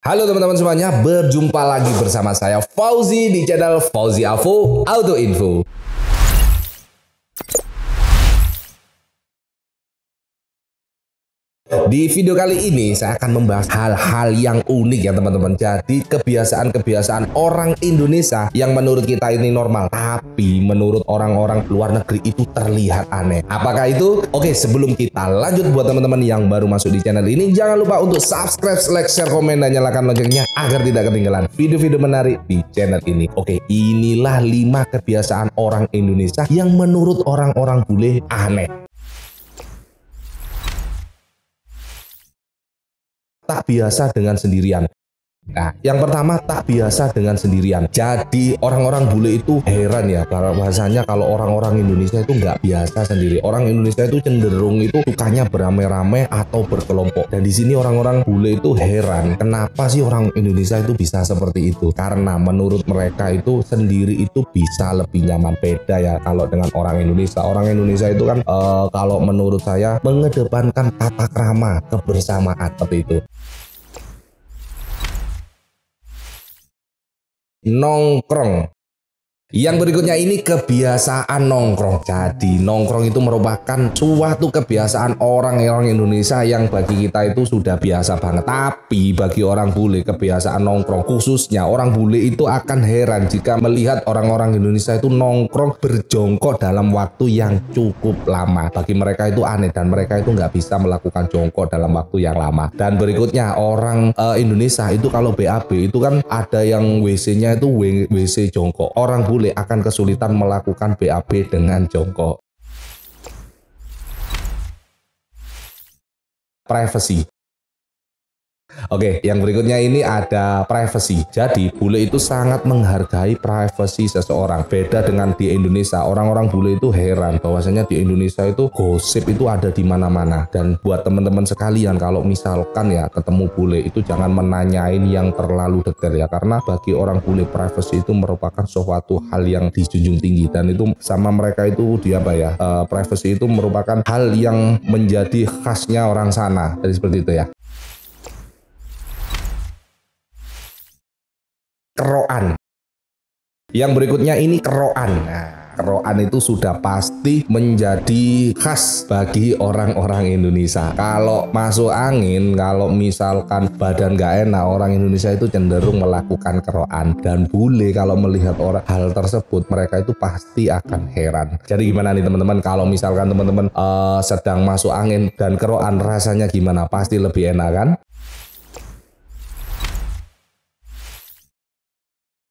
Halo teman-teman semuanya, berjumpa lagi bersama saya Fauzi di channel Fauzi Avo Auto Info. Di video kali ini saya akan membahas hal-hal yang unik ya teman-teman. Jadi kebiasaan-kebiasaan orang Indonesia yang menurut kita ini normal, tapi menurut orang-orang luar negeri itu terlihat aneh. Apakah itu? Oke, sebelum kita lanjut, buat teman-teman yang baru masuk di channel ini, jangan lupa untuk subscribe, like, share, komen, dan nyalakan loncengnya agar tidak ketinggalan video-video menarik di channel ini. Oke, inilah 5 kebiasaan orang Indonesia yang menurut orang-orang bule aneh. Tak biasa dengan sendirian. Nah, yang pertama, tak biasa dengan sendirian. Jadi orang-orang bule itu heran ya, bahasanya kalau orang-orang Indonesia itu nggak biasa sendiri. Orang Indonesia itu cenderung itu sukanya beramai-ramai atau berkelompok. Dan di sini orang-orang bule itu heran, kenapa sih orang Indonesia itu bisa seperti itu? Karena menurut mereka itu sendiri itu bisa lebih nyaman. Beda ya kalau dengan orang Indonesia. Orang Indonesia itu kan kalau menurut saya mengedepankan tata krama, kebersamaan seperti itu. Nongkrong. Yang berikutnya ini kebiasaan nongkrong. Jadi nongkrong itu merupakan suatu kebiasaan orang-orang Indonesia yang bagi kita itu sudah biasa banget. Tapi bagi orang bule, kebiasaan nongkrong, khususnya orang bule itu akan heran jika melihat orang-orang Indonesia itu nongkrong berjongkok dalam waktu yang cukup lama. Bagi mereka itu aneh dan mereka itu nggak bisa melakukan jongkok dalam waktu yang lama. Dan berikutnya orang Indonesia itu kalau BAB itu kan ada yang WC-nya itu WC jongkok. Orang bule akan kesulitan melakukan BAB dengan jongkok. Privacy. Oke, yang berikutnya ini ada privacy. Jadi bule itu sangat menghargai privasi seseorang. Beda dengan di Indonesia, orang-orang bule itu heran bahwasanya di Indonesia itu gosip itu ada di mana-mana. Dan buat teman-teman sekalian, kalau misalkan ya ketemu bule itu jangan menanyain yang terlalu detail ya, karena bagi orang bule privacy itu merupakan suatu hal yang dijunjung tinggi. Dan itu sama mereka itu privacy itu merupakan hal yang menjadi khasnya orang sana. Jadi seperti itu ya. Keroan. Yang berikutnya ini keroan. Nah, keroan itu sudah pasti menjadi khas bagi orang-orang Indonesia. Kalau masuk angin, kalau misalkan badan gak enak, orang Indonesia itu cenderung melakukan keroan. Dan bule kalau melihat hal tersebut, mereka itu pasti akan heran. Jadi gimana nih teman-teman, kalau misalkan teman-teman sedang masuk angin dan keroan, rasanya gimana? Pasti lebih enak kan?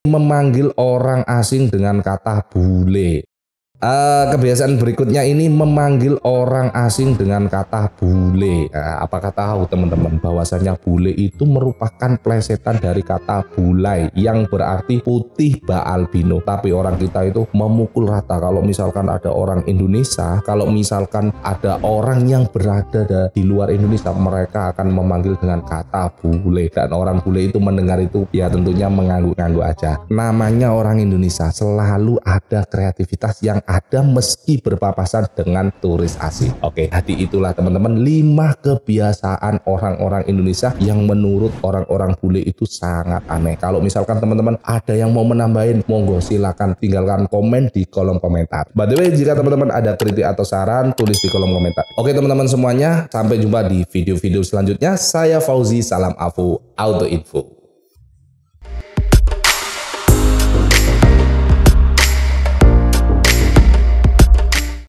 Memanggil orang asing dengan kata bule. Kebiasaan berikutnya ini memanggil orang asing dengan kata bule. Apakah tahu teman-teman bahwasanya bule itu merupakan plesetan dari kata bulai yang berarti putih albino. Tapi orang kita itu memukul rata. Kalau misalkan ada orang Indonesia, kalau misalkan ada orang yang berada di luar Indonesia, mereka akan memanggil dengan kata bule. Dan orang bule itu mendengar itu ya tentunya mengangguk-angguk aja. Namanya orang Indonesia, selalu ada kreativitas yang ada meski berpapasan dengan turis asing. Oke, jadi itulah teman-teman 5 kebiasaan orang-orang Indonesia yang menurut orang-orang bule itu sangat aneh. Kalau misalkan teman-teman ada yang mau menambahin, monggo silakan tinggalkan komen di kolom komentar. By the way, jika teman-teman ada kritik atau saran, tulis di kolom komentar. Oke teman-teman semuanya, sampai jumpa di video-video selanjutnya. Saya Fauzi, salam Avo Auto Info.